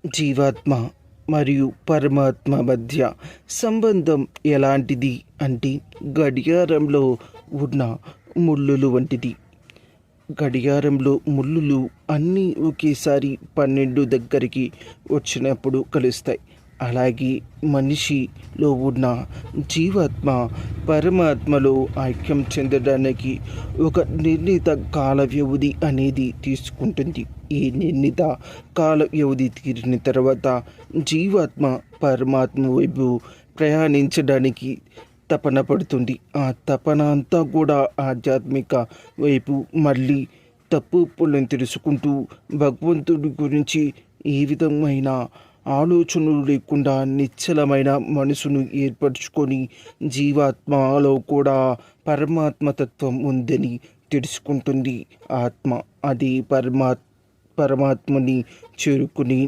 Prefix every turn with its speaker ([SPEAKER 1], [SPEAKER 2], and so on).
[SPEAKER 1] జీవాత్మ మరియు పరమాత్మ మధ్య సంబంధం ఎలాంటిది అంటే గడియారంలో ఉన్న ముళ్ళులు వంటిది. గడియారంలో ముళ్ళులు అన్నీ ఒకేసారి 12 దగ్గరికి వచ్చినప్పుడు కలుస్తాయి. అలాగే మనిషిలో ఉన్న జీవాత్మ పరమాత్మలో ఐక్యం చెందడానికి ఒక నిర్ణీత కాల వ్యవధి అనేది తీసుకుంటుంది. ఈ నిర్ణీత కాల వ్యవధి తీరిన తర్వాత జీవాత్మ పరమాత్మ వైపు ప్రయాణించడానికి తపన పడుతుంది. ఆ తపన అంతా కూడా ఆధ్యాత్మిక వైపు మళ్ళీ తప్పులను తెలుసుకుంటూ భగవంతుడి గురించి ఏ విధమైన ఆలోచనలు లేకుండా నిశ్చలమైన మనసును ఏర్పరచుకొని జీవాత్మలో కూడా పరమాత్మతత్వం ఉందని తెలుసుకుంటుంది. ఆత్మ అది పరమాత్మని చేరుకుని